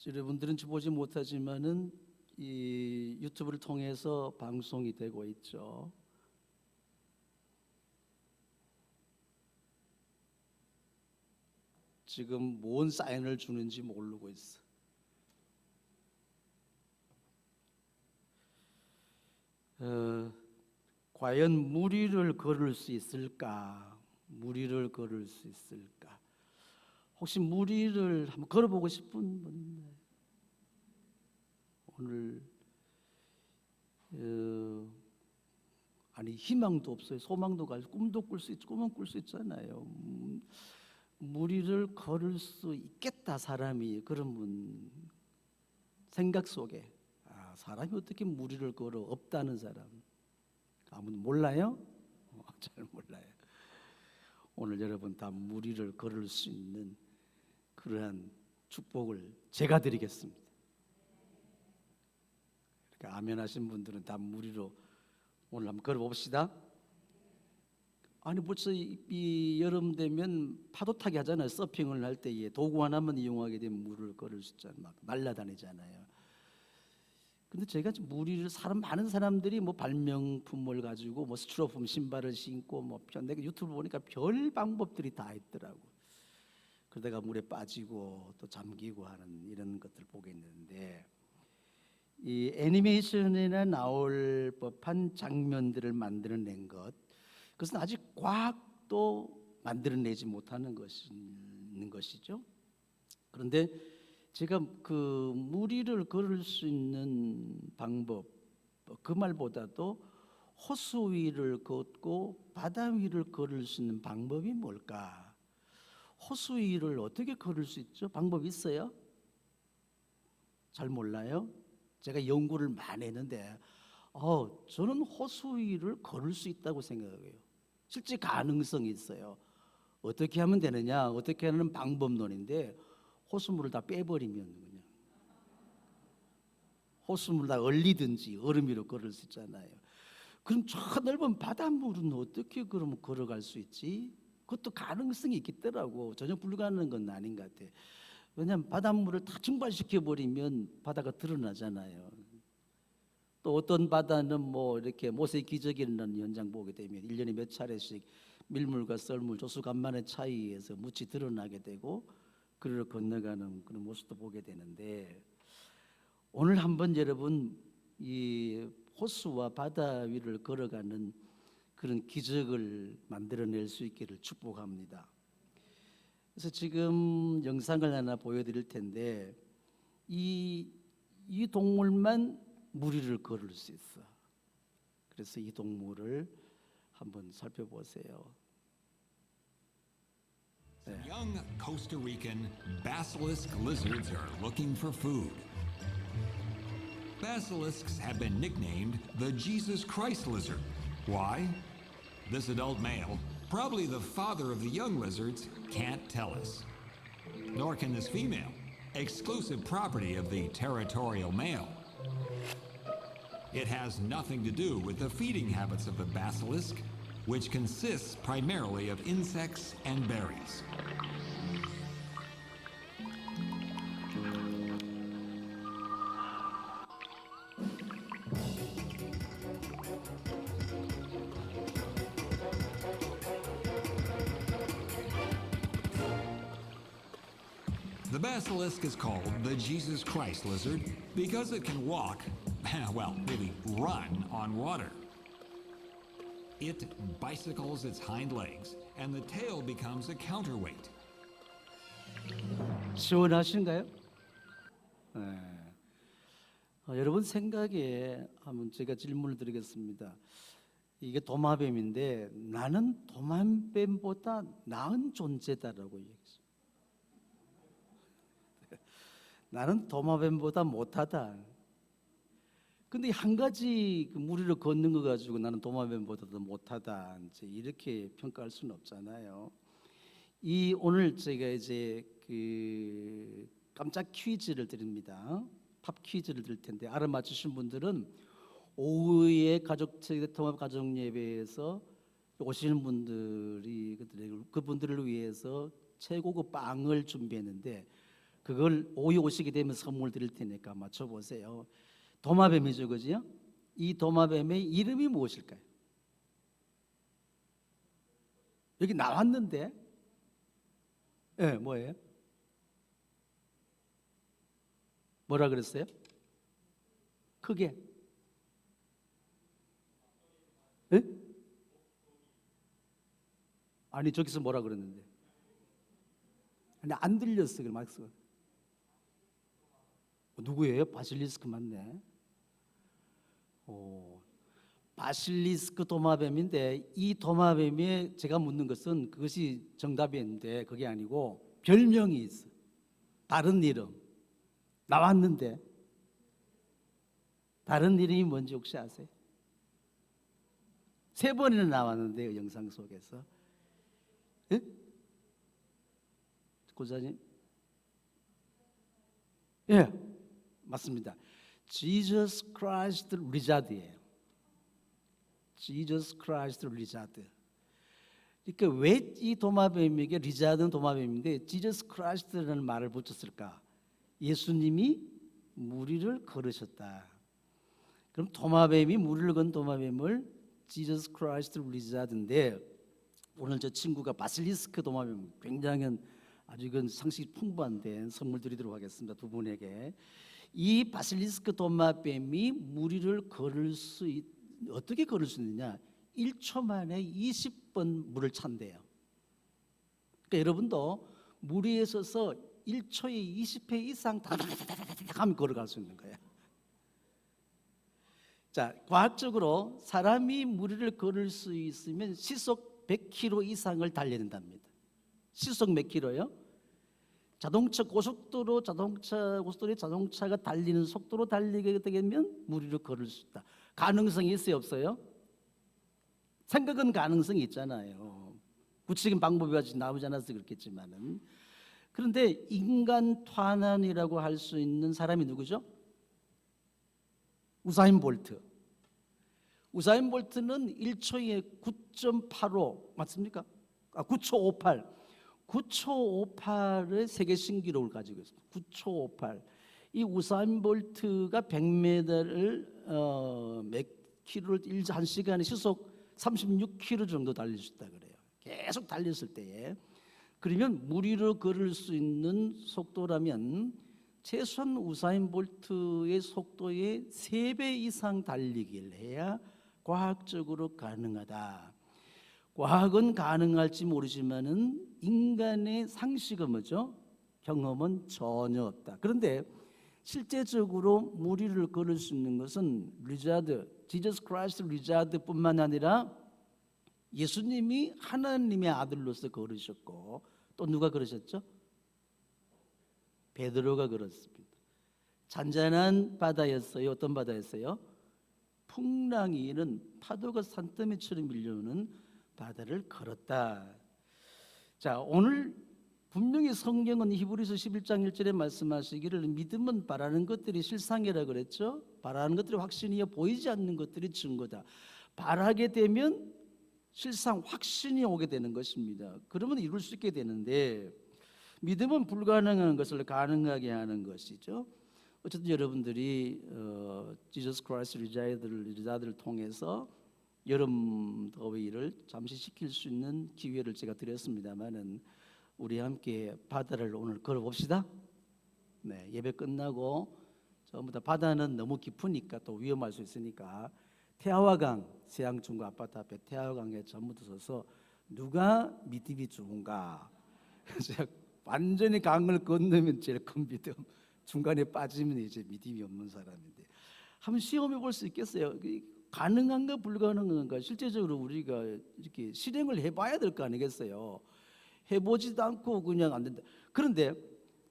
여러분들은 보지 못하지만은 이 유튜브를 통해서 방송이 되고 있죠. 지금 뭔 사인을 주는지 모르고 있어. 과연 무리를 걸을 수 있을까? 무리를 걸을 수 있을까? 혹시 무리를 한번 걸어보고 싶은 분? 오늘 아니 희망도 없어요. 소망도 가지고 꿈도 꿀 수 있죠. 꿈은 꿀 수 있잖아요. 무리를 걸을 수 있겠다 사람이 그런 분 생각 속에 사람이 어떻게 무리를 걸어 없다는 사람 아무도 몰라요? 잘 몰라요. 오늘 여러분 다 무리를 걸을 수 있는 그러한 축복을 제가 드리겠습니다. 그러니까 아멘 하신 분들은 다 무리로 오늘 한번 걸어봅시다. 아니 벌써 이 여름 되면 파도 타기 하잖아요. 서핑을 할 때에 도구 하나만 이용하게 되면 물을 걸을 수 있잖아요. 막 날아다니잖아요. 근데 제가 무리를 많은 사람들이 뭐 발명품을 가지고 뭐 스티로폼 신발을 신고 뭐 내가 유튜브 보니까 별 방법들이 다 있더라고. 그러다가 물에 빠지고 또 잠기고 하는 이런 것들 보게 있는데 이 애니메이션에나 나올 법한 장면들을 만들어낸 것 그것은 아직 과학도 만들어내지 못하는 것이죠. 그런데 제가 그 무리를 걸을 수 있는 방법 그 말보다도 호수 위를 걷고 바다 위를 걸을 수 있는 방법이 뭘까? 호수 위를 어떻게 걸을 수 있죠? 방법이 있어요? 잘 몰라요? 제가 연구를 많이 했는데 저는 호수 위를 걸을 수 있다고 생각해요. 실제 가능성이 있어요. 어떻게 하면 되느냐? 어떻게 하는 방법론인데 호수물을 다 빼버리면 그냥 호수물 다 얼리든지 얼음 위로 걸을 수 있잖아요. 그럼 저 넓은 바닷물은 어떻게 그러면 걸어갈 수 있지? 그것도 가능성이 있겠더라고. 전혀 불가능한 건 아닌 것 같아. 왜냐하면 바닷물을 다 증발시켜 버리면 바다가 드러나잖아요. 또 어떤 바다는 뭐 이렇게 모세 기적이라는 현장 보게 되면 1년에 몇 차례씩 밀물과 썰물 조수간만의 차이에서 묻이 드러나게 되고 그를 건너가는 그런 모습도 보게 되는데 오늘 한번 여러분 이 호수와 바다 위를 걸어가는 그런 기적을 만들어낼 수 있기를 축복합니다. 그래서 지금 영상을 하나 보여드릴 텐데 이 동물만 무리를 걸을 수 있어. 그래서 이 동물을 한번 살펴보세요. Young Costa Rican basilisk lizards are looking for food. Basilisks have been nicknamed the Jesus Christ lizard. Why? This adult male, probably the father of the young lizards, can't tell us. Nor can this female, exclusive property of the territorial male. It has nothing to do with the feeding habits of the basilisk, which consists primarily of insects and berries. The basilisk is called the Jesus Christ lizard because it can walk, well, really run on water. It bicycles its hind legs and the tail becomes a counterweight. 시원하신가요? 네. 여러분 생각에 한번 제가 질문을 드리겠습니다. 이게 도마뱀인데 나는 도마뱀보다 나은 존재다라고 얘기했어요. 나는 도마뱀보다 못하다. 근데 한 가지 그 무리를 걷는 거 가지고 나는 도마뱀보다도 못하다 이제 이렇게 평가할 수는 없잖아요. 이 오늘 제가 이제 그 깜짝 퀴즈를 드립니다. 팝 퀴즈를 드릴 텐데 알아맞히신 분들은 오후에 통합 가족 예배에서 오시는 분들이 그분들을 위해서 최고급 빵을 준비했는데 그걸 오이 오시게 되면 선물 드릴 테니까 맞춰보세요. 도마뱀이죠, 그죠? 이 도마뱀의 이름이 무엇일까요? 여기 나왔는데, 예, 뭐예요? 뭐라 그랬어요? 크게. 예? 아니 저기서 뭐라 그랬는데? 아니 안 들렸어 그 말씀. 누구예요? 바실리스크 맞네. 오, 바실리스크 도마뱀인데 이 도마뱀에 제가 묻는 것은 그것이 정답이었는데 그게 아니고 별명이 있어. 다른 이름 나왔는데 다른 이름이 뭔지 혹시 아세요? 3번이나 나왔는데요 영상 속에서. 예? 고자님? 예, 맞습니다. Jesus Christ Lizard예요. Jesus Christ Lizard. 그러니까 왜 이 도마뱀에게 리자드는 도마뱀인데 Jesus Christ라는 말을 붙였을까? 예수님이 무리를 걸으셨다. 그럼 도마뱀이 무리를 건 도마뱀을 Jesus Christ Lizard인데 오늘 저 친구가 바실리스크 도마뱀 굉장히 아주 이건 상식이 풍부한데 선물 드리도록 하겠습니다. 두 분에게. 이 바실리스크 도마뱀이 무리를 어떻게 걸을 수 있느냐? 1초 만에 20번 물을 찬대요. 그러니까 여러분도 무리에 서서 1초에 20회 이상 다다다다다다 하면 걸어갈 수 있는 거예요. 자, 과학적으로 사람이 무리를 걸을 수 있으면 시속 100km 이상을 달려야 된답니다. 시속 몇 킬로요? 고속도로에 자동차가 달리는 속도로 달리게 되면 무리를 걸을 수 있다. 가능성이 있어요, 없어요? 생각은 가능성이 있잖아요. 구체적인 방법이 아직 나오지 않아서 그렇겠지만은. 그런데 인간 탄환이라고 할 수 있는 사람이 누구죠? 우사인 볼트. 우사인 볼트는 1초에 9.85 맞습니까? 9초 58. 9초 58의 세계 신기록을 가지고 있습니다. 9초 58. 이 우사인 볼트가 100m를 몇 킬로를 1시간에 시속 36km 정도 달릴 수 있다 그래요. 계속 달렸을 때에. 그러면 무리로 걸을 수 있는 속도라면 최소한 우사인 볼트의 속도의 3배 이상 달리기를 해야 과학적으로 가능하다. 과학은 가능할지 모르지만은 인간의 상식은 뭐죠? 경험은 전혀 없다. 그런데 실제적으로 무리를 걸을 수 있는 것은 지저스 크라이스트 리자드뿐만 아니라 예수님이 하나님의 아들로서 걸으셨고 또 누가 걸으셨죠? 베드로가 걸었습니다. 잔잔한 바다였어요. 어떤 바다였어요? 풍랑이 이는 파도가 산더미처럼 밀려오는 바다를 걸었다. 자, 오늘 분명히 성경은 히브리서 11장 1절에 말씀하시기를 믿음은 바라는 것들이 실상이라 그랬죠. 바라는 것들이 확신이요 보이지 않는 것들이 증거다. 바라게 되면 실상 확신이 오게 되는 것입니다. 그러면 이룰 수 있게 되는데 믿음은 불가능한 것을 가능하게 하는 것이죠. 어쨌든 여러분들이 지저스 크라이스트 리자들을 통해서 여름 더위를 잠시 식힐 수 있는 기회를 제가 드렸습니다만은 우리 함께 바다를 오늘 걸어봅시다. 네, 예배 끝나고 전부 다 바다는 너무 깊으니까 또 위험할 수 있으니까 태화강 세양중구 아파트 앞에 태화강에 전부 다 서서 누가 믿음이 좋은가? 제가 완전히 강을 건너면 제일 큰 믿음, 중간에 빠지면 이제 믿음이 없는 사람인데 한번 시험해 볼 수 있겠어요? 가능한가 불가능한가 실제적으로 우리가 이렇게 실행을 해봐야 될 거 아니겠어요? 해보지도 않고 그냥 안 된다. 그런데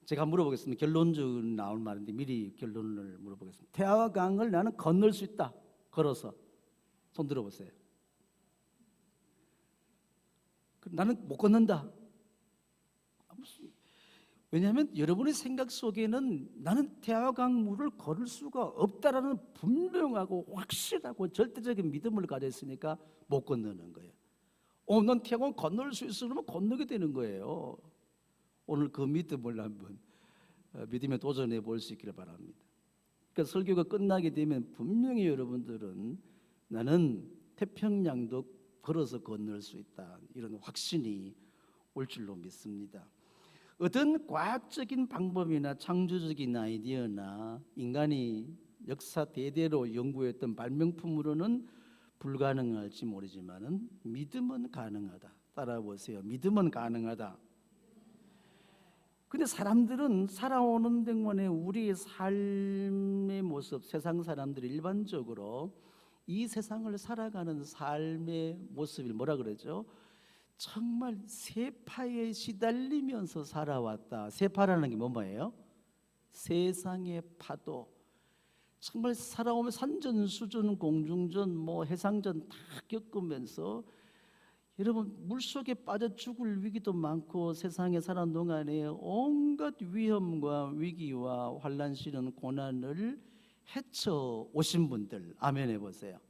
제가 물어보겠습니다. 결론적으로 나올 말인데 미리 결론을 물어보겠습니다. 태화강을 나는 건널 수 있다. 걸어서 손 들어보세요. 나는 못 건넌다. 왜냐하면 여러분의 생각 속에는 나는 태화강물을 걸을 수가 없다라는 분명하고 확실하고 절대적인 믿음을 가져 있으니까 못 건너는 거예요. 난 태화강 건널 수 있어 그러면 건너게 되는 거예요. 오늘 그 믿음을 한번 믿음에 도전해 볼 수 있기를 바랍니다. 그러니까 설교가 끝나게 되면 분명히 여러분들은 나는 태평양도 걸어서 건널 수 있다, 이런 확신이 올 줄로 믿습니다. 어떤 과학적인 방법이나 창조적인 아이디어나 인간이 역사 대대로 연구했던 발명품으로는 불가능할지 모르지만은 믿음은 가능하다. 따라 보세요. 믿음은 가능하다. 근데 사람들은 살아오는 동안에 우리의 삶의 모습, 세상 사람들이 일반적으로 이 세상을 살아가는 삶의 모습을 뭐라 그러죠? 정말 세파에 시달리면서 살아왔다. 세파라는 게 뭐예요? 세상의 파도. 정말 살아오면 산전수전, 공중전, 해상전 다 겪으면서 여러분 물속에 빠져 죽을 위기도 많고 세상에 사는 동안에 온갖 위험과 위기와 환난 시련 고난을 헤쳐 오신 분들 아멘 해보세요.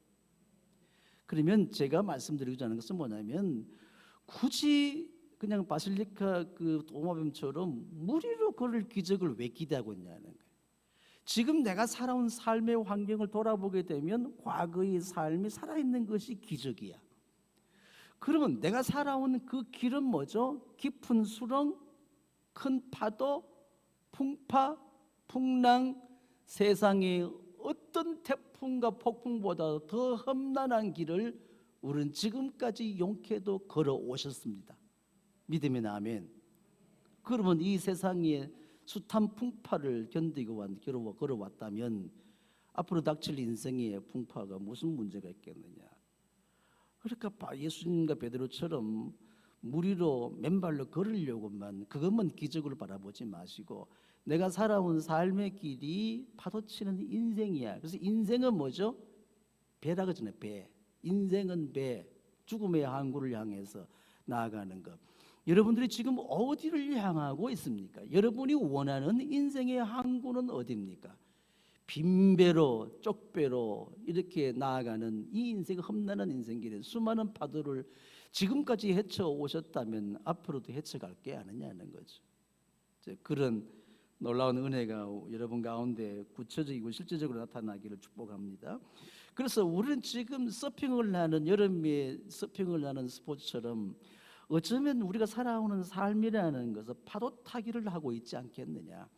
그러면 제가 말씀드리고자 하는 것은 뭐냐면 굳이 그냥 바실리카 그 도마뱀처럼 무리로 걸을 기적을 왜 기대하고 있냐는 거예요. 지금 내가 살아온 삶의 환경을 돌아보게 되면 과거의 삶이 살아있는 것이 기적이야. 그러면 내가 살아온 그 길은 뭐죠? 깊은 수렁, 큰 파도, 풍파, 풍랑, 세상의 어떤 태풍과 폭풍보다 더 험난한 길을 우리는 지금까지 용케도 걸어오셨습니다. 믿으면 아멘. 그러면 이 세상의 숱한 풍파를 견디고 걸어왔다면 앞으로 닥칠 인생의 풍파가 무슨 문제가 있겠느냐. 그러니까 예수님과 베드로처럼 무리로 맨발로 걸으려고만 그것만 기적을 바라보지 마시고 내가 살아온 삶의 길이 파도치는 인생이야. 그래서 인생은 뭐죠? 배라 그러잖아요. 배. 인생은 배. 죽음의 항구를 향해서 나아가는 것. 여러분들이 지금 어디를 향하고 있습니까? 여러분이 원하는 인생의 항구는 어디입니까? 빈배로 쪽배로 이렇게 나아가는 이 인생 험난한 인생길에 수많은 파도를 지금까지 헤쳐 오셨다면 앞으로도 헤쳐갈 게 아니냐는 거죠. 그런 놀라운 은혜가 여러분 가운데 구체적이고 실제적으로 나타나기를 축복합니다. 그래서 우리는 지금 서핑을 하는 여름에 서핑을 하는 스포츠처럼 어쩌면 우리가 살아오는 삶이라는 것은 파도 타기를 하고 있지 않겠느냐.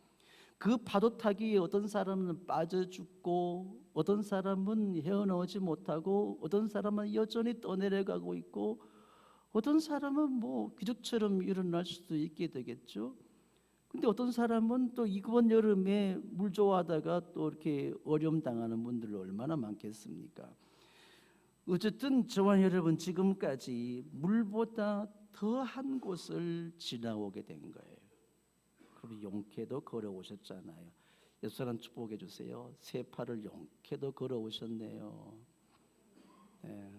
그 파도 타기에 어떤 사람은 빠져 죽고 어떤 사람은 헤어나오지 못하고 어떤 사람은 여전히 떠내려가고 있고 어떤 사람은 기적처럼 일어날 수도 있게 되겠죠. 근데 어떤 사람은 또 이번 여름에 물 좋아하다가 또 이렇게 어려움 당하는 분들 얼마나 많겠습니까? 어쨌든 저와 여러분 지금까지 물보다 더한 곳을 지나오게 된 거예요. 그럼 용케도 걸어오셨잖아요. 예수 사람 축복해 주세요. 세파를 용케도 걸어오셨네요. 네.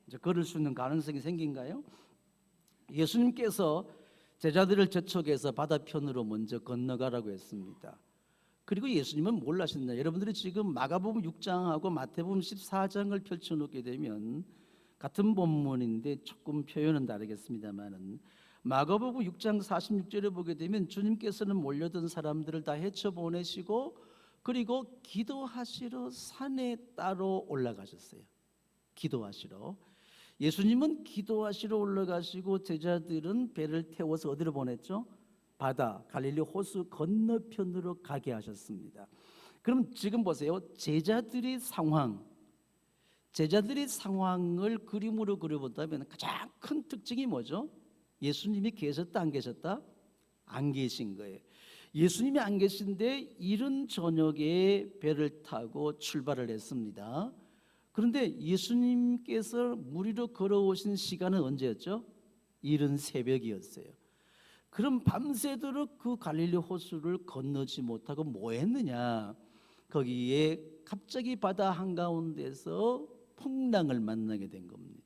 이제 걸을 수 있는 가능성이 생긴가요? 예수님께서 제자들을 재촉해서 바다편으로 먼저 건너가라고 했습니다. 그리고 예수님은 뭘 하셨냐? 여러분들이 지금 마가복음 6장하고 마태복음 14장을 펼쳐놓게 되면 같은 본문인데 조금 표현은 다르겠습니다만은 마가복음 6장 46절에 보게 되면 주님께서는 몰려든 사람들을 다 헤쳐 보내시고 그리고 기도하시러 산에 따로 올라가셨어요. 기도하시러. 예수님은 기도하시러 올라가시고 제자들은 배를 태워서 어디로 보냈죠? 바다, 갈릴리 호수 건너편으로 가게 하셨습니다. 그럼 지금 보세요. 제자들의 상황을 그림으로 그려본다면 가장 큰 특징이 뭐죠? 예수님이 계셨다 안 계셨다? 안 계신 거예요. 예수님이 안 계신데 이른 저녁에 배를 타고 출발을 했습니다. 그런데 예수님께서 무리로 걸어오신 시간은 언제였죠? 이른 새벽이었어요. 그럼 밤새도록 그 갈릴리 호수를 건너지 못하고 뭐 했느냐? 거기에 갑자기 바다 한가운데서 풍랑을 만나게 된 겁니다.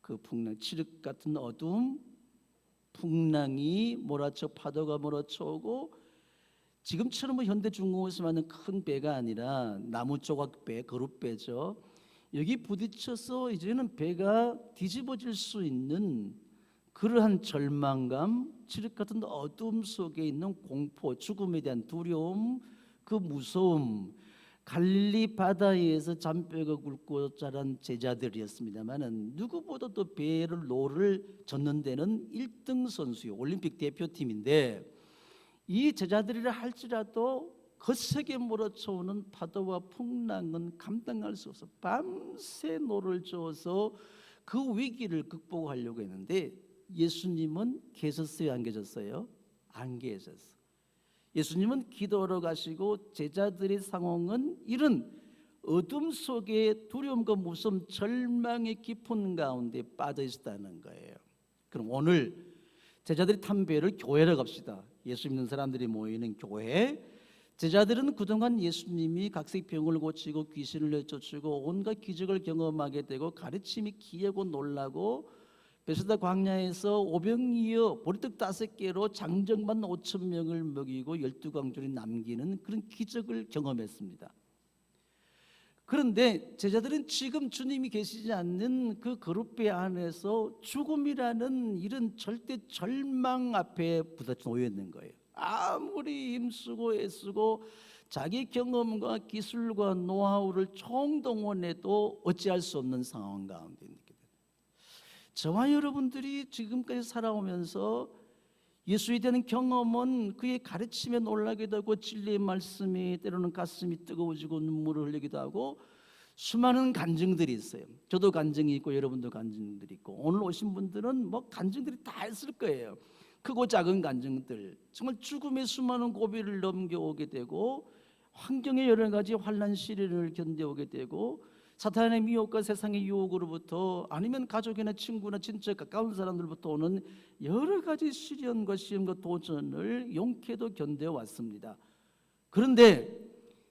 그 풍랑, 칠흑 같은 어둠, 풍랑이 몰아쳐 파도가 몰아쳐오고 지금처럼 현대 중공에서 만든 큰 배가 아니라 나무 조각배, 그룹배죠. 여기 부딪혀서 이제는 배가 뒤집어질 수 있는 그러한 절망감, 칠흑 같은 어둠 속에 있는 공포, 죽음에 대한 두려움, 그 무서움, 갈릴리 바다에서 잔뼈가 굵고 자란 제자들이었습니다마는 누구보다도 노를 젓는 데는 1등 선수요, 올림픽 대표팀인데 이 제자들이라 할지라도 거세게 몰아쳐오는 파도와 풍랑은 감당할 수 없어 밤새 노를 저어서 그 위기를 극복하려고 했는데 예수님은 계셨어요, 안 계셨어요? 안 계셨어. 예수님은 기도하러 가시고 제자들의 상황은 이런 어둠 속에 두려움과 무서움, 절망의 깊은 가운데 빠져 있었다는 거예요. 그럼 오늘 제자들이 탄 배를 교회로 갑시다. 예수 믿는 사람들이 모이는 교회. 제자들은 그동안 예수님이 각색병을 고치고 귀신을 내쫓고 온갖 기적을 경험하게 되고 가르침이 기이하고 놀라고 베스다 광야에서 오병이어 보리떡 5개로 장정만 5천 명을 먹이고 12광줄이 남기는 그런 기적을 경험했습니다. 그런데 제자들은 지금 주님이 계시지 않는 그 거룩배 안에서 죽음이라는 이런 절대 절망 앞에 부딪혀 있는 거예요. 아무리 힘쓰고 애쓰고 자기 경험과 기술과 노하우를 총동원해도 어찌할 수 없는 상황 가운데 있게 됩니다. 저와 여러분들이 지금까지 살아오면서 예수에 대한 경험은 그의 가르침에 놀라기도 하고 진리의 말씀에 때로는 가슴이 뜨거워지고 눈물을 흘리기도 하고 수많은 간증들이 있어요. 저도 간증이 있고 여러분도 간증들이 있고 오늘 오신 분들은 뭐 간증들이 다 있을 거예요. 크고 작은 간증들, 정말 죽음의 수많은 고비를 넘겨오게 되고 환경의 여러 가지 환난 시련을 견뎌오게 되고 사탄의 미혹과 세상의 유혹으로부터 아니면 가족이나 친구나 진짜 가까운 사람들부터 오는 여러 가지 시련과 시험과 도전을 용케도 견뎌왔습니다. 그런데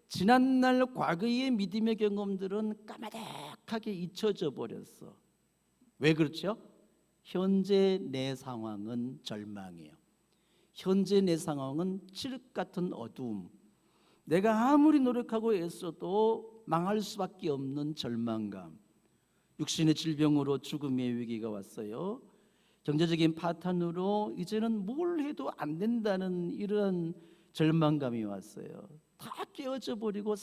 지난날 과거의 믿음의 경험들은 까마득하게 잊혀져 버렸어. 왜 그렇죠? 현재 내 상황은 절망이에요. 현재 내 상황은 칠흑 같은 어두움, 내가 아무리 노력하고 애써도 망할 수밖에 없는 절망감, 육신의 질병으로 죽음의 위기가 왔어요. 경제적인 파탄으로 이제는 뭘 해도 안 된다는 이런 절망감이 왔어요. 다 깨어져 버리고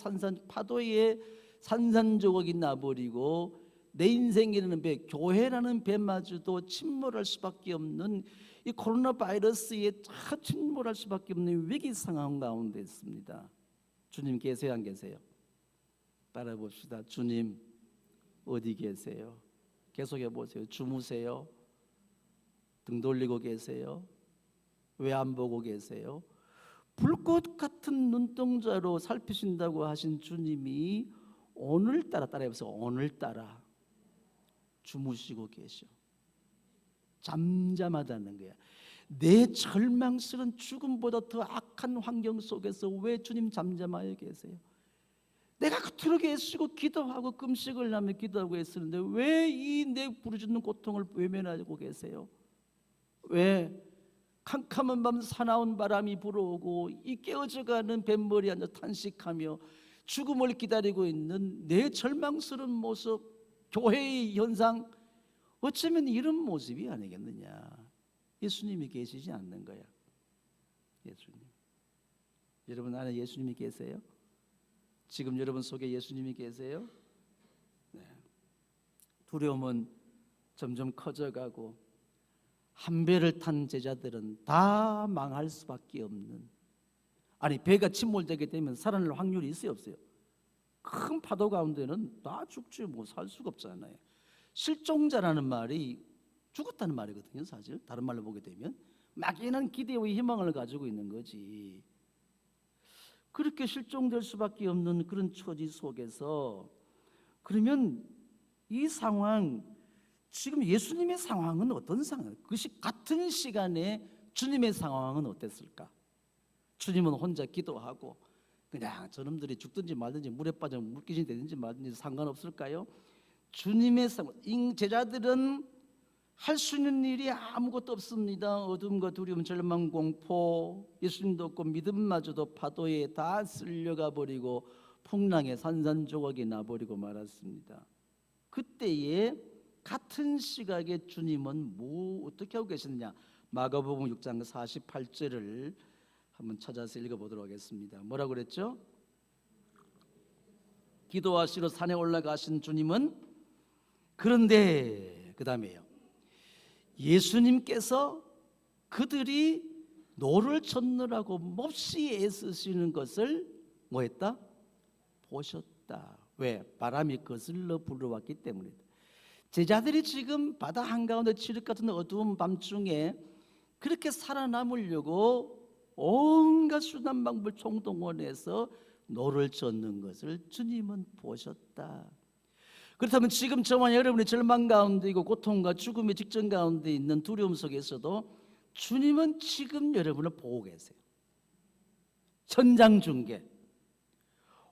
파도에 산산조각이 나버리고 내 인생이라는 배, 교회라는 배마저도 침몰할 수밖에 없는 이 코로나 바이러스에 다 침몰할 수밖에 없는 위기 상황 가운데 있습니다. 주님 계세요, 안 계세요? 따라봅시다. 주님 어디 계세요? 계속해 보세요. 주무세요? 등 돌리고 계세요? 왜 안 보고 계세요? 불꽃 같은 눈동자로 살피신다고 하신 주님이 오늘따라, 따라해보세요. 오늘따라 주무시고 계셔. 잠잠하다는 거야. 내 절망스러운 죽음보다 더 악한 환경 속에서 왜 주님 잠잠하여 계세요? 내가 그토록 애쓰고 기도하고 금식을 하며 기도하고 애쓰는데 왜 이 내 부르짖는 고통을 외면하고 계세요? 왜 캄캄한 밤 사나운 바람이 불어오고 이 깨어져가는 뱃머리 앉아 탄식하며 죽음을 기다리고 있는 내 절망스러운 모습, 교회의 현상, 어쩌면 이런 모습이 아니겠느냐. 예수님이 계시지 않는 거야. 예수님. 여러분 안에 예수님이 계세요? 지금 여러분 속에 예수님이 계세요? 네. 두려움은 점점 커져가고 한 배를 탄 제자들은 다 망할 수밖에 없는, 아니 배가 침몰되게 되면 살아날 확률이 있어요, 없어요? 큰 파도 가운데는 다 죽지 뭐 살 수가 없잖아요. 실종자라는 말이 죽었다는 말이거든요. 사실 다른 말로 보게 되면 막연한 기대와 희망을 가지고 있는 거지. 그렇게 실종될 수밖에 없는 그런 처지 속에서 그러면 이 상황, 지금 예수님의 상황은 어떤 상황이에요? 그것이 같은 시간에 주님의 상황은 어땠을까? 주님은 혼자 기도하고 그냥 저놈들이 죽든지 말든지 물에 빠져 물귀신이 되든지 말든지 상관없을까요? 주님의 상황, 제자들은 할 수 있는 일이 아무것도 없습니다. 어둠과 두려움, 절망, 공포, 예수님도 없고 믿음마저도 파도에 다 쓸려가 버리고 풍랑에 산산조각이 나버리고 말았습니다. 그때에 같은 시각에 주님은 어떻게 하고 계시느냐? 마가복음 6장 48절을 한번 찾아서 읽어보도록 하겠습니다. 뭐라고 그랬죠? 기도하시러 산에 올라가신 주님은 그런데 그 다음에요, 예수님께서 그들이 노를 젓느라고 몹시 애쓰시는 것을 뭐했다? 보셨다. 왜? 바람이 거슬러 불어왔기 때문이다. 제자들이 지금 바다 한가운데 칠흑 같은 어두운 밤중에 그렇게 살아남으려고 온갖 수단 방법을 총동원해서 노를 젓는 것을 주님은 보셨다. 그렇다면 지금 저와 여러분이 절망 가운데 있고 고통과 죽음의 직전 가운데 있는 두려움 속에서도 주님은 지금 여러분을 보고 계세요. 현장 중계,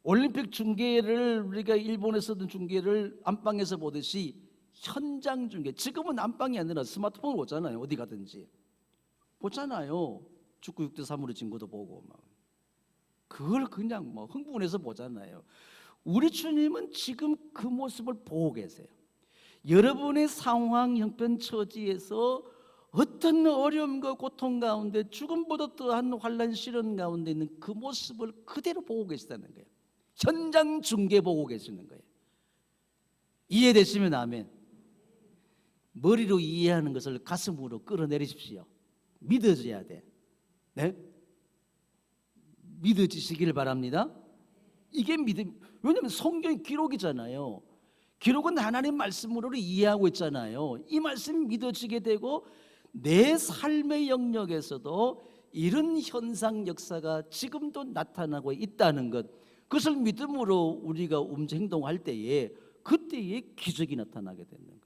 올림픽 중계를 우리가 일본에서든 중계를 안방에서 보듯이 현장 중계, 지금은 안방이 아니라 스마트폰으로 오잖아요. 어디 가든지 보잖아요. 축구 6대3으로 진 것도 보고 막. 그걸 그냥 뭐 흥분해서 보잖아요. 우리 주님은 지금 그 모습을 보고 계세요. 여러분의 상황, 형편, 처지에서 어떤 어려움과 고통 가운데 죽음보다 더한 환난 시련 가운데 있는 그 모습을 그대로 보고 계시다는 거예요. 현장 중계 보고 계시는 거예요. 이해되시면 아멘. 머리로 이해하는 것을 가슴으로 끌어내리십시오. 믿어져야 돼. 네? 믿어지시길 바랍니다. 이게 믿음. 왜냐하면 성경이 기록이잖아요. 기록은 하나님 말씀으로 이해하고 있잖아요. 이 말씀이 믿어지게 되고 내 삶의 영역에서도 이런 현상 역사가 지금도 나타나고 있다는 것, 그것을 믿음으로 우리가 행동할 때에 그때에 기적이 나타나게 되는 거예요.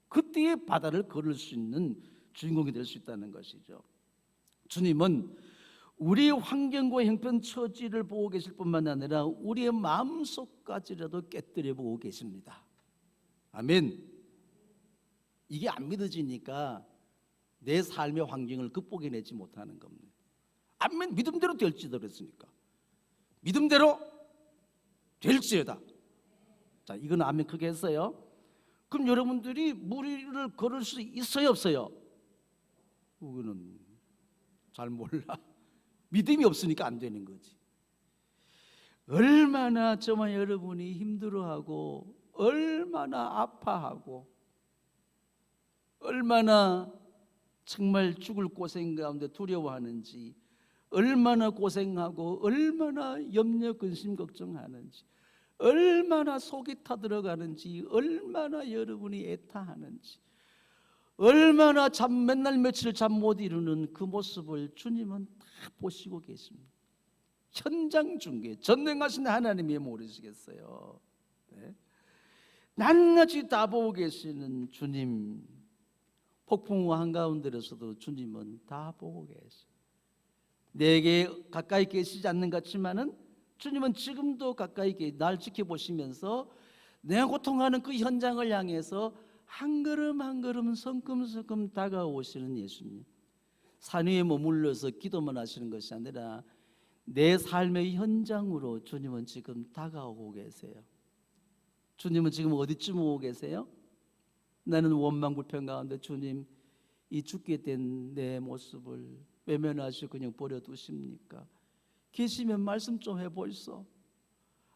그때에 바다를 걸을 수 있는 주인공이 될 수 있다는 것이죠. 주님은 우리의 환경과 형편 처지를 보고 계실 뿐만 아니라 우리의 마음속까지라도 깨뜨려 보고 계십니다. 아멘. 이게 안 믿어지니까 내 삶의 환경을 극복해내지 못하는 겁니다. 아멘. 믿음대로 될지도 그랬으니까. 믿음대로 될지어다. 자, 이건 아멘 크게 했어요. 그럼 여러분들이 무리를 걸을 수 있어요, 없어요? 그거는 잘 몰라. 믿음이 없으니까 안 되는 거지. 얼마나 저와 여러분이 힘들어하고 얼마나 아파하고 얼마나 정말 죽을 고생 가운데 두려워하는지, 얼마나 고생하고 얼마나 염려 근심 걱정하는지, 얼마나 속이 타들어가는지, 얼마나 여러분이 애타하는지, 얼마나 맨날 며칠 잠 못 이루는 그 모습을 주님은 다 보시고 계십니다. 현장 중계, 전능하신 하나님이 모르시겠어요? 네? 낱낱이 다 보고 계시는 주님, 폭풍우 한가운데에서도 주님은 다 보고 계세요. 내게 가까이 계시지 않는 것 같지만은 주님은 지금도 가까이 날 지켜보시면서 내가 고통하는 그 현장을 향해서 한 걸음 한 걸음 성큼성큼 다가오시는 예수님. 산 위에 머물러서 기도만 하시는 것이 아니라 내 삶의 현장으로 주님은 지금 다가오고 계세요. 주님은 지금 어디쯤 오고 계세요? 나는 원망 불평 가운데 주님, 이 죽게 된 내 모습을 외면하시고 그냥 버려두십니까? 계시면 말씀 좀 해보이소.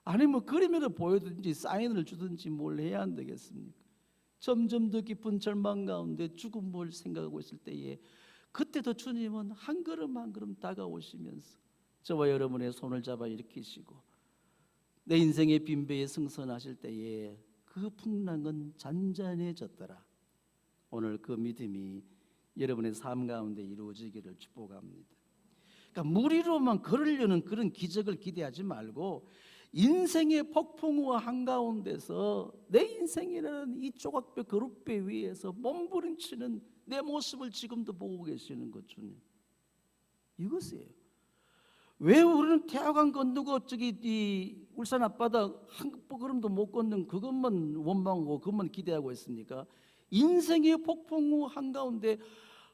아니면 그림이라도 보여든지 사인을 주든지 뭘 해야 안 되겠습니까? 점점 더 깊은 절망 가운데 죽음을 생각하고 있을 때에 그때도 주님은 한 걸음 한 걸음 다가오시면서 저와 여러분의 손을 잡아 일으키시고 내 인생의 빈배에 승선하실 때에 그 풍랑은 잔잔해졌더라. 오늘 그 믿음이 여러분의 삶 가운데 이루어지기를 축복합니다. 그러니까 무리로만 걸으려는 그런 기적을 기대하지 말고 인생의 폭풍우와 한가운데서 내 인생이라는 이 조각배 거룩배 위에서 몸부림치는 내 모습을 지금도 보고 계시는 것 주님. 이것이에요. 왜 우리는 태화강 건너고 저기 이 울산 앞바다 한 걸음도 못 걷는 그것만 원망하고 그것만 기대하고 있습니까? 인생의 폭풍우 한가운데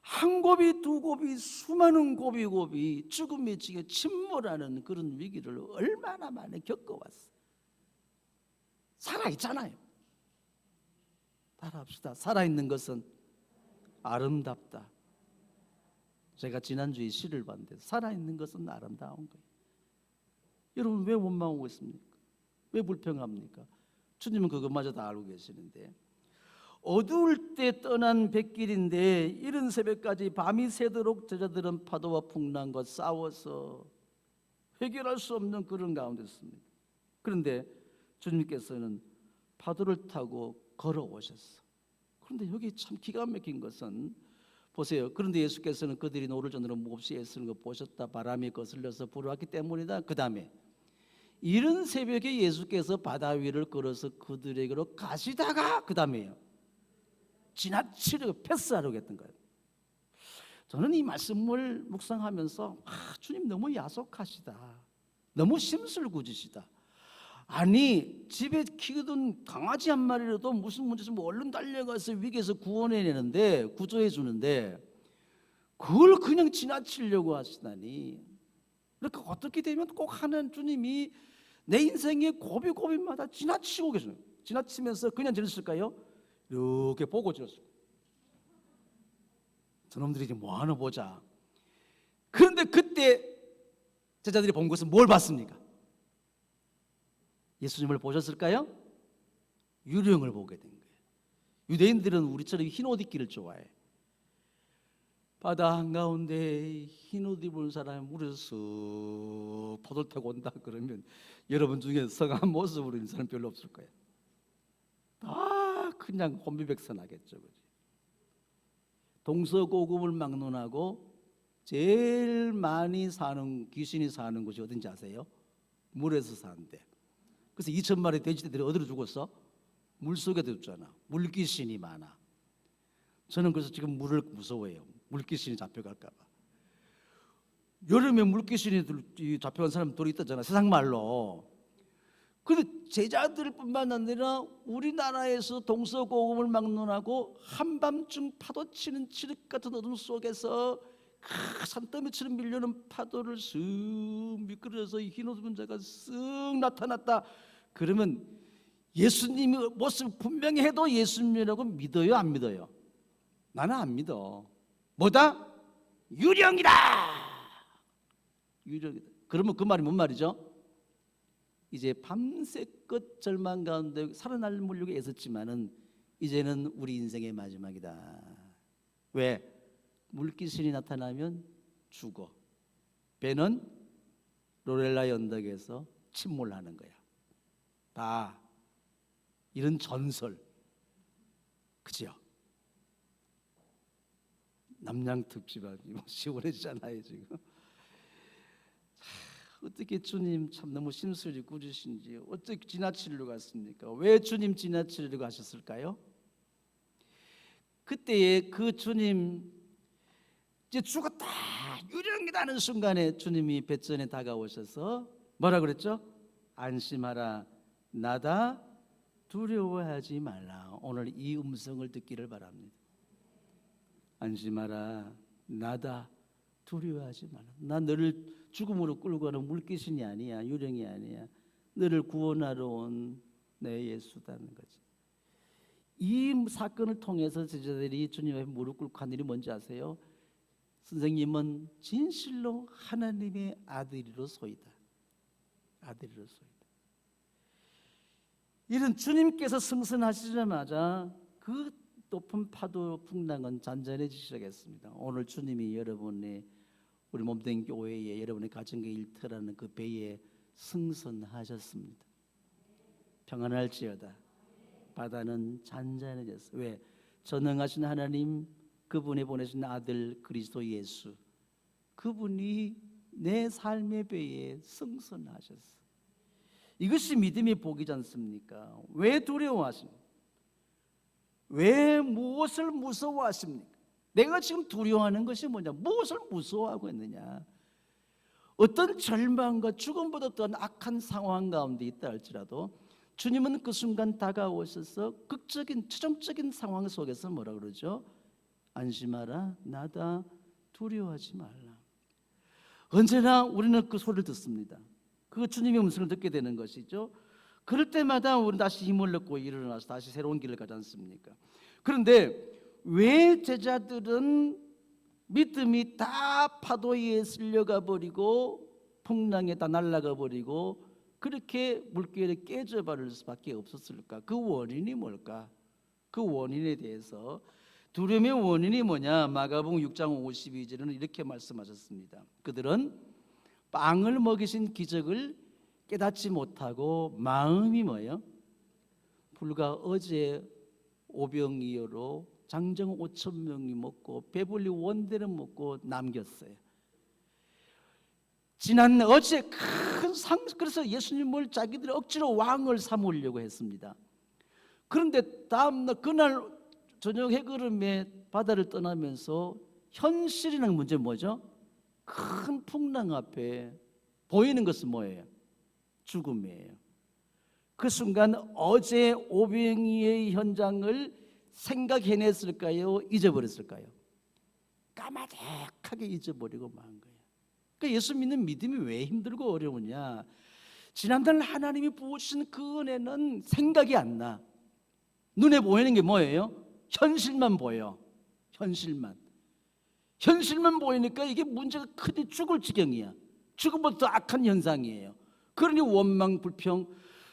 한 곱이 두 곱이 수많은 곱이 죽음의 지게 침몰하는 그런 위기를 얼마나 많이 겪어왔어. 살아있잖아요. 따라합시다. 살아있는 것은 아름답다. 제가 지난주에 시를 봤는데 살아있는 것은 아름다운 거예요. 여러분 왜 원망하고 있습니까? 왜 불평합니까? 주님은 그것마저 다 알고 계시는데 어두울 때 떠난 백길인데 이른 새벽까지 밤이 새도록 제자들은 파도와 풍랑과 싸워서 해결할 수 없는 그런 가운데 있습니다. 그런데 주님께서는 파도를 타고 걸어오셨어. 그런데 여기 참 기가 막힌 것은 보세요. 그런데 예수께서는 그들이 노를 저으로 몹시 애쓰는 거 보셨다. 바람이 거슬려서 불어왔기 때문이다. 그 다음에 이른 새벽에 예수께서 바다 위를 걸어서 그들에게로 가시다가 그 다음에요 지나치려고 패스하려고 했던 거예요. 저는 이 말씀을 묵상하면서 주님 너무 야속하시다. 너무 심술궂으시다. 아니 집에 키우던 강아지 한 마리라도 무슨 문제 있으면 얼른 달려가서 위기에서 구원해내는데 구조해 주는데 그걸 그냥 지나치려고 하시다니. 그러니까 어떻게 되면 꼭 하는 주님이 내 인생의 고비고비마다 지나치고 계시는 거예요. 지나치면서 그냥 지났을까요? 이렇게 보고 지났어요. 저놈들이 이제 뭐 하나 보자. 그런데 그때 제자들이 본 것은 뭘 봤습니까? 예수님을 보셨을까요? 유령을 보게 된 거예요. 유대인들은 우리처럼 흰 옷 입기를 좋아해. 바다 한가운데 흰 옷 입은 사람이 물에서 쓱 파도를 타고 온다 그러면 여러분 중에 성한 모습으로 있는 사람 별로 없을 거예요. 다 그냥 혼비백산하겠죠. 동서고금을 막론하고 제일 많이 사는 귀신이 사는 곳이 어딘지 아세요? 물에서 사는데. 그래서 2,000마리 돼지들이 어디로 죽었어? 물속에 죽잖아. 물귀신이 많아. 저는 그래서 지금 물을 무서워해요. 물귀신이 잡혀갈까 봐. 여름에 물귀신이 잡혀간 사람들이 있다잖아. 세상 말로. 그런데 제자들뿐만 아니라 우리나라에서 동서고금을 막론하고 한밤중 파도치는 칠흑 같은 어둠 속에서 산더미처럼 밀려오는 파도를 쓱 미끄러져서 흰 옷 입은 자가 쓱 나타났다. 그러면 예수님의 모습 분명히 해도 예수님이라고 믿어요? 안 믿어요? 나는 안 믿어. 뭐다? 유령이다. 유령이다. 그러면 그 말이 뭔 말이죠? 이제 밤새껏 절망 가운데 살아남으려고 애썼지만은 이제는 우리 인생의 마지막이다. 왜? 물귀신이 나타나면 죽어. 배는 로렐라 언덕에서 침몰하는 거야. 다 이런 전설. 그죠? 남양 특집이 시원해지잖아요 지금. 어떻게 주님 참 너무 심술이 꾸짖으신지 어떻게 지나치려고 했습니까? 왜 주님 지나치려고 하셨을까요? 그때에 그 주님 이제 죽었다 유령이라는 순간에 주님이 뱃전에 다가오셔서 뭐라 그랬죠? 안심하라 나다 두려워하지 말라. 오늘 이 음성을 듣기를 바랍니다. 안심하라 나다 두려워하지 말라. 나 너를 죽음으로 끌고 가는 물귀신이 아니야. 유령이 아니야. 너를 구원하러 온 내 예수다는 거지. 이 사건을 통해서 제자들이 주님 앞에 무릎 꿇고 한 일이 뭔지 아세요? 선생님은 진실로 하나님의 아들이로소이다. 아들이로소이다. 이런 주님께서 승선하시자마자 그 높은 파도 풍랑은 잔잔해지기 시작했습니다. 오늘 주님이 여러분의 우리 몸된 교회에 여러분의 가정의 일터라는 그 배에 승선하셨습니다. 평안할지어다. 바다는 잔잔해졌어. 왜? 전능하신 하나님 그분이 보내신 아들 그리스도 예수 그분이 내 삶의 배에 승선하셨어. 이것이 믿음의 복이지 않습니까? 왜 두려워하십니까? 왜 무엇을 무서워하십니까? 내가 지금 두려워하는 것이 뭐냐? 무엇을 무서워하고 있느냐? 어떤 절망과 죽음보다 더 악한 상황 가운데 있다 할지라도 주님은 그 순간 다가오셔서 극적인 최종적인 상황 속에서 뭐라 그러죠? 안심하라 나다 두려워하지 말라. 언제나 우리는 그 소리를 듣습니다. 그 주님의 음성을 듣게 되는 것이죠. 그럴 때마다 우리는 다시 힘을 얻고 일어나서 다시 새로운 길을 가지 않습니까? 그런데 왜 제자들은 믿음이 다 파도에 쓸려가 버리고 풍랑에 다 날아가 버리고 그렇게 물결에 깨져버릴 수밖에 없었을까? 그 원인이 뭘까? 그 원인에 대해서 두려움의 원인이 뭐냐? 마가복음 6장 52절에는 이렇게 말씀하셨습니다. 그들은 빵을 먹이신 기적을 깨닫지 못하고 마음이 뭐예요? 불과 어제 오병이어로 장정 5천 명이 먹고 배불리 원대는 먹고 남겼어요. 지난 어제 큰 그래서 예수님을 자기들이 억지로 왕을 삼으려고 했습니다. 그런데 다음날 그날 저녁 해걸음에 바다를 떠나면서 현실이라는 문제 뭐죠? 큰 풍랑 앞에 보이는 것은 뭐예요? 죽음이에요. 그 순간 어제 오병이의 현장을 생각해냈을까요? 잊어버렸을까요? 까마득하게 잊어버리고 만 거예요. 그러니까 예수 믿는 믿음이 왜 힘들고 어려우냐? 지난달 하나님이 부어주신 그 은혜는 생각이 안 나. 눈에 보이는 게 뭐예요? 현실만 보여. 현실만 보이니까 이게 문제가 크게 죽을 지경이야. 죽음부터 악한 현상이에요. 그러니 원망, 불평.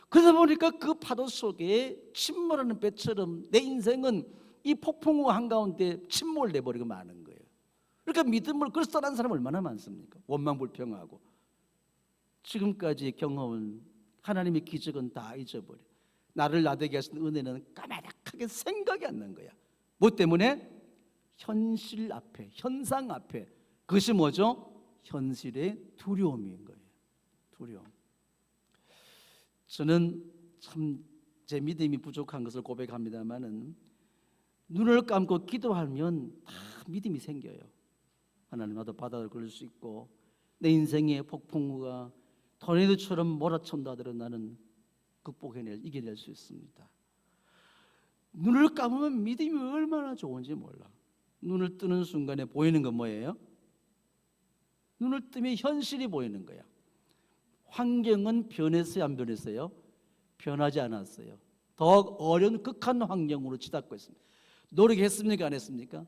그러다 보니까 그 파도 속에 침몰하는 배처럼 내 인생은 이 폭풍우 한가운데 침몰돼 버리고 마는 거예요. 그러니까 믿음을 그래서 떠난 사람 얼마나 많습니까? 원망, 불평하고 지금까지 경험은 하나님의 기적은 다 잊어버려. 나를 나되게 하신 은혜는 까마득하게 생각이 안 난 거야. 뭐 때문에? 현실 앞에, 현상 앞에. 그것이 뭐죠? 현실의 두려움인 거예요. 두려움. 저는 참 제 믿음이 부족한 것을 고백합니다마는 눈을 감고 기도하면 다 믿음이 생겨요. 하나님, 나도 바다를 걸을 수 있고 내 인생의 폭풍우가 토네이도처럼 몰아친다 하더라도 나는 이겨낼 수 있습니다. 눈을 감으면 믿음이 얼마나 좋은지 몰라. 눈을 뜨는 순간에 보이는 건 뭐예요? 눈을 뜨면 현실이 보이는 거야. 환경은 변했어요, 안 변했어요? 변하지 않았어요. 더 어려운 극한 환경으로 치닫고 있습니다. 노력했습니까, 안 했습니까?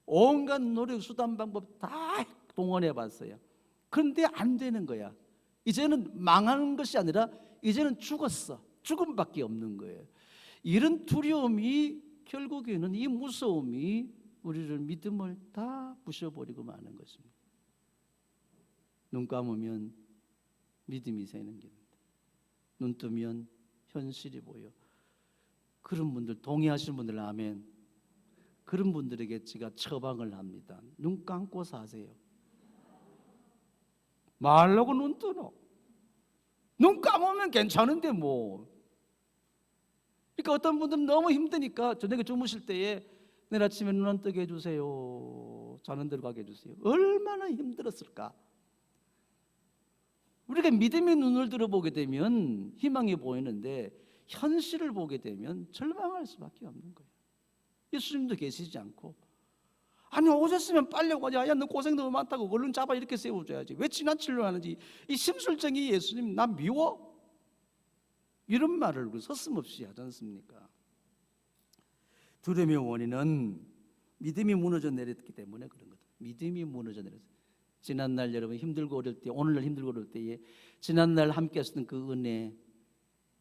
온갖 노력, 수단, 방법 다 동원해 봤어요. 그런데 안 되는 거야. 이제는 망하는 것이 아니라 이제는 죽었어. 죽음밖에 없는 거예요. 이런 두려움이 결국에는 이 무서움이 우리를 믿음을 다 부셔버리고 마는 것입니다. 눈 감으면 믿음이 생깁니다. 눈 뜨면 현실이 보여. 그런 분들, 동의하시는 분들 아멘. 그런 분들에게 제가 처방을 합니다. 눈 감고 사세요. 말라고 눈 뜨노. 눈 감으면 괜찮은데 뭐. 그러니까 어떤 분들은 너무 힘드니까 저녁에 주무실 때에 내일 아침에 눈 안 뜨게 해주세요. 자는 대로 가게 해주세요. 얼마나 힘들었을까. 우리가 믿음의 눈을 들어보게 되면 희망이 보이는데 현실을 보게 되면 절망할 수밖에 없는 거예요. 예수님도 계시지 않고, 아니 오셨으면 빨리 오고, 야 너 고생 너무 많다고 얼른 잡아 이렇게 세워줘야지. 왜 지나치려 하는지. 이 심술쟁이 예수님 나 미워? 이런 말을 서슴없이 하지 않습니까? 두려움의 원인은 믿음이 무너져 내렸기 때문에 그런 거다. 믿음이 무너져 내렸어요. 지난날 여러분 힘들고 어려울 때, 오늘날 힘들고 어려울 때에 지난날 함께 하셨던 그 은혜,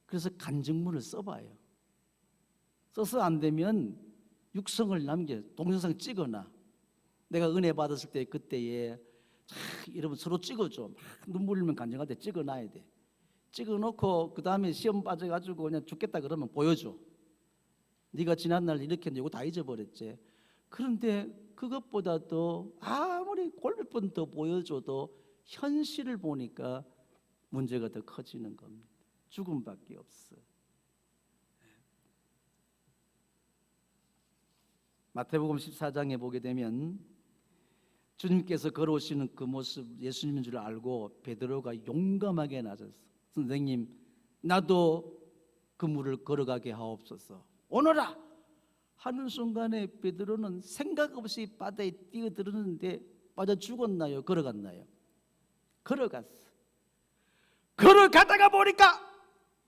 그래서 간증문을 써봐요. 써서 안 되면 육성을 남겨, 동영상 찍어놔. 내가 은혜 받았을 때 그때에 여러분 서로 찍어줘. 막 눈물 흘리면 간증할 때 찍어놔야 돼. 찍어놓고 그 다음에 시험 빠져가지고 그냥 죽겠다 그러면 보여줘. 네가 지난날 이렇게 했는데 이거 다 잊어버렸지. 그런데 그것보다도 아무리 골몇 더 보여줘도 현실을 보니까 문제가 더 커지는 겁니다. 죽음밖에 없어. 마태복음 14장에 보게 되면 주님께서 걸어오시는 그 모습 예수님인 줄 알고 베드로가 용감하게 나섰어. 선생님, 나도 그 물을 걸어가게 하옵소서. 오너라 하는 순간에 베드로는 생각 없이 바다에 뛰어들었는데 빠져 죽었나요? 걸어갔나요? 걸어갔어. 걸어가다가 보니까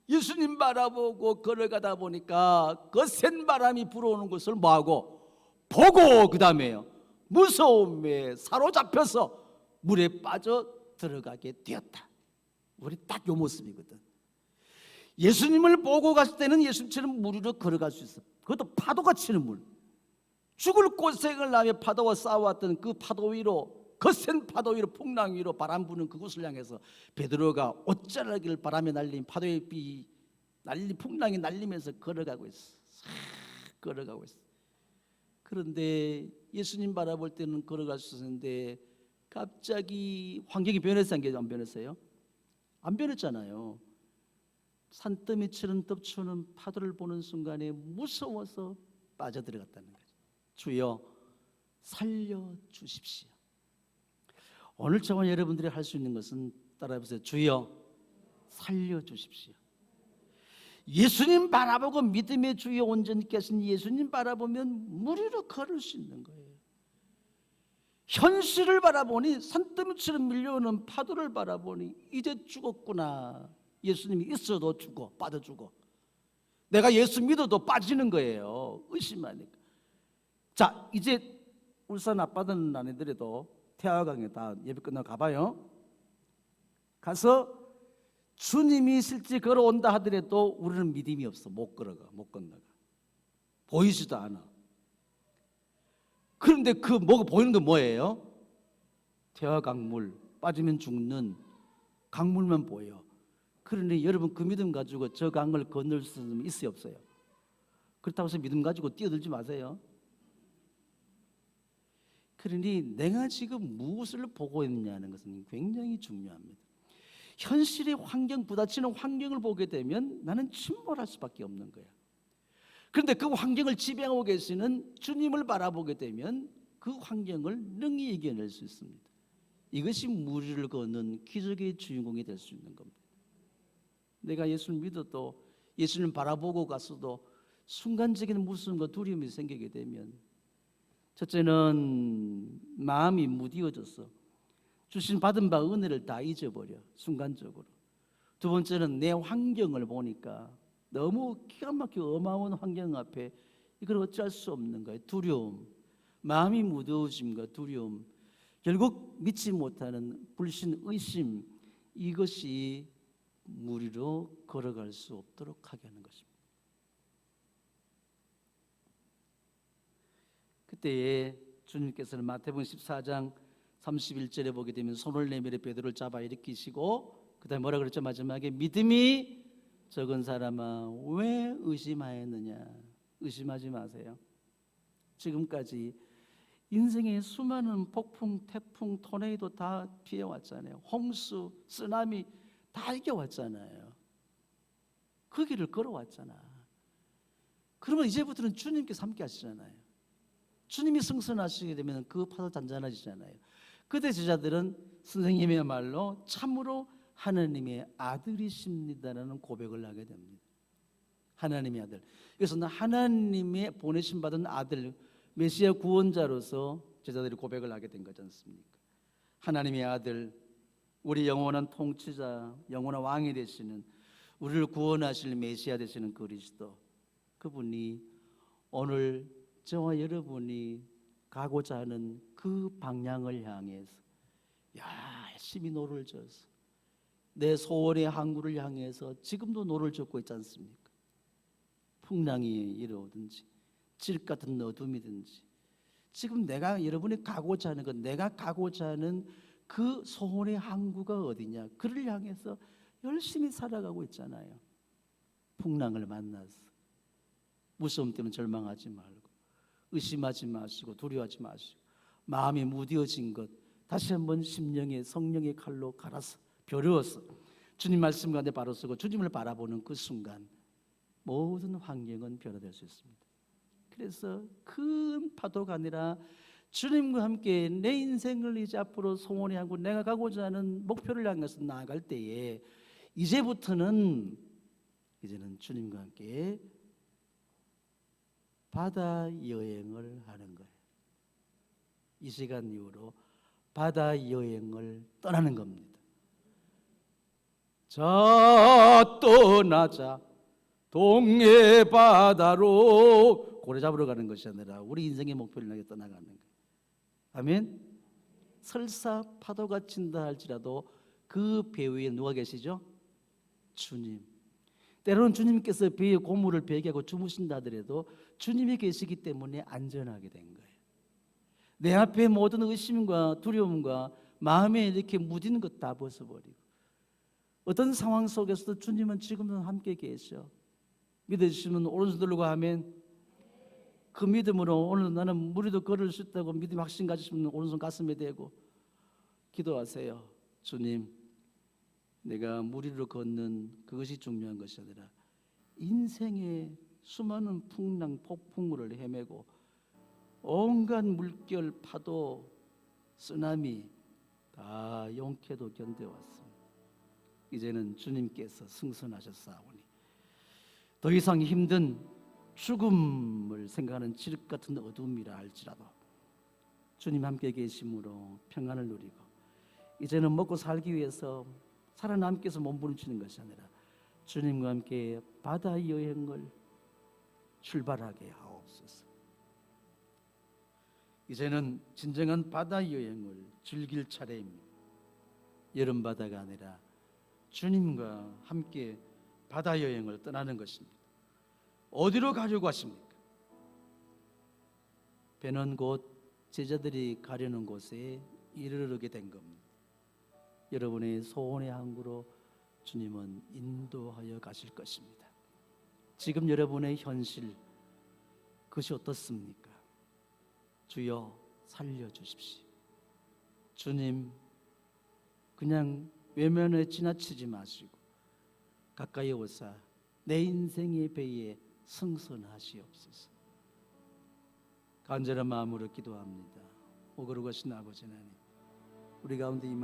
예수님 바라보고 걸어가다 보니까 거센 바람이 불어오는 것을 뭐하고 보고, 그 다음에요 무서움에 사로잡혀서 물에 빠져 들어가게 되었다. 우리 딱 요 모습이거든. 예수님을 보고 갔을 때는 예수님처럼 물 위로 걸어갈 수 있어. 그것도 파도가 치는 물. 죽을 고생을 하며 파도와 싸워왔던 그 파도 위로, 거센 파도 위로, 풍랑 위로 바람 부는 그곳을 향해서 베드로가 옷자락을 바람에 날린 파도에 날린 풍랑이 날리면서 걸어가고 있어. 걸어가고 있어. 그런데 예수님 바라볼 때는 걸어갈 수 있었는데 갑자기 환경이 변했어요? 안 변했어요? 안 변했잖아요. 산더미처럼 덮쳐오는 파도를 보는 순간에 무서워서 빠져들어갔다는 거죠. 주여 살려주십시오. 오늘 저와 여러분들이 할 수 있는 것은 따라해보세요. 주여 살려주십시오. 예수님 바라보고 믿음의 주여 온전히 깨신 예수님 바라보면 물 위로 걸을 수 있는 거예요. 현실을 바라보니, 산더미처럼 밀려오는 파도를 바라보니 이제 죽었구나. 예수님이 있어도 죽어, 빠져 죽어. 내가 예수 믿어도 빠지는 거예요. 의심하니까. 자, 이제 울산 아빠들은 아니더라도 태화강에 다 예배 끝나고 가봐요. 가서 주님이 실제 걸어온다 하더라도 우리는 믿음이 없어. 못 걸어가, 못 건너가. 보이지도 않아. 그런데 그 뭐가 보이는 건 뭐예요? 태화강물, 빠지면 죽는 강물만 보여. 그러니 여러분 그 믿음 가지고 저 강을 건널 수 있어요, 없어요? 그렇다고 해서 믿음 가지고 뛰어들지 마세요. 그러니 내가 지금 무엇을 보고 있느냐는 것은 굉장히 중요합니다. 현실의 환경, 부딪히는 환경을 보게 되면 나는 침몰할 수밖에 없는 거야. 그런데 그 환경을 지배하고 계시는 주님을 바라보게 되면 그 환경을 능히 이겨낼 수 있습니다. 이것이 무리를 걷는 기적의 주인공이 될 수 있는 겁니다. 내가 예수를 믿어도, 예수님 바라보고 갔어도 순간적인 무서움과 두려움이 생기게 되면, 첫째는 마음이 무디어져서 주신 받은 바 은혜를 다 잊어버려, 순간적으로. 두 번째는 내 환경을 보니까 너무 기가 막히고 어마어마한 환경 앞에 이걸 어찌할 수 없는 거예요. 두려움, 마음이 무더워짐과 두려움, 결국 믿지 못하는 불신, 의심, 이것이 무리로 걸어갈 수 없도록 하게 하는 것입니다. 그때에 주님께서는 마태복음 14장 31절에 보게 되면 손을 내밀어 베드로를 잡아 일으키시고 그 다음에 뭐라 그랬죠? 마지막에 믿음이 적은 사람아 왜 의심하였느냐. 의심하지 마세요. 지금까지 인생의 수많은 폭풍, 태풍, 토네이도 다 피해왔잖아요. 홍수, 쓰나미 다 이겨왔잖아요. 그 길을 걸어왔잖아. 그러면 이제부터는 주님께서 함께 하시잖아요. 주님이 승선하시게 되면 그 파도 잔잔해지잖아요. 그때 제자들은 선생님의 말로 참으로 하나님의 아들이십니다라는 고백을 하게 됩니다. 하나님의 아들. 그래서 하나님의 보내심 받은 아들, 메시아 구원자로서 제자들이 고백을 하게 된 거지 않습니까? 하나님의 아들, 우리 영원한 통치자, 영원한 왕이 되시는, 우리를 구원하실 메시아 되시는 그리스도, 그분이 오늘 저와 여러분이 가고자 하는 그 방향을 향해서 열심히 노를 져서 내 소원의 항구를 향해서 지금도 노를 젓고 있지 않습니까? 풍랑이 일어오든지 질 같은 어둠이든지 지금 내가 여러분이 가고자 하는 것, 내가 가고자 하는 그 소원의 항구가 어디냐, 그를 향해서 열심히 살아가고 있잖아요. 풍랑을 만나서 무서움 때문에 절망하지 말고, 의심하지 마시고, 두려워하지 마시고, 마음이 무뎌진 것 다시 한번 심령의 성령의 칼로 갈아서 벼르어서 주님 말씀 가운데 바로 서고 주님을 바라보는 그 순간 모든 환경은 변화될 수 있습니다. 그래서 큰 파도가 아니라 주님과 함께 내 인생을 이제 앞으로 소원히 하고 내가 가고자 하는 목표를 향해서 나아갈 때에 이제는 주님과 함께 바다 여행을 하는 거예요. 이 시간 이후로 바다 여행을 떠나는 겁니다. 자 떠나자 동해 바다로 고래 잡으러 가는 것이 아니라 우리 인생의 목표를 향해 떠나가는 거예요. 아멘. 설사 파도가 친다 할지라도 그 배 위에 누가 계시죠? 주님. 때로는 주님께서 배의 고무를 베게 하고 주무신다 하더라도 주님이 계시기 때문에 안전하게 된 거예요. 내 앞에 모든 의심과 두려움과 마음에 이렇게 무디는 것 다 벗어버리고 어떤 상황 속에서도 주님은 지금도 함께 계셔. 믿으시면 오른손 들고 하면 그 믿음으로 오늘 나는 무리도 걸을 수 있다고 믿음 확신 가지시면 오른손 가슴에 대고 기도하세요. 주님, 내가 무리로 걷는 그것이 중요한 것이 아니라 인생의 수많은 풍랑 폭풍우를 헤매고 온갖 물결 파도 쓰나미 다 용케도 견뎌왔습니다. 이제는 주님께서 승선하셨사오니 더 이상 힘든 죽음을 생각하는 칠흑 같은 어둠이라 할지라도 주님 함께 계심으로 평안을 누리고 이제는 먹고 살기 위해서 살아남기 위해서 몸부림치는 것이 아니라 주님과 함께 바다 여행을 출발하게 하옵소서. 이제는 진정한 바다 여행을 즐길 차례입니다. 여름 바다가 아니라 주님과 함께 바다 여행을 떠나는 것입니다. 어디로 가려고 하십니까? 배는 곧 제자들이 가려는 곳에 이르르게 된 겁니다. 여러분의 소원의 항구로 주님은 인도하여 가실 것입니다. 지금 여러분의 현실 그것이 어떻습니까? 주여 살려주십시오. 주님 그냥 외면에 지나치지 마시고 가까이 오사 내 인생의 배에 승선하시옵소서. 간절한 마음으로 기도합니다. 오거르거신 아버지 하나님, 우리 가운데 이 말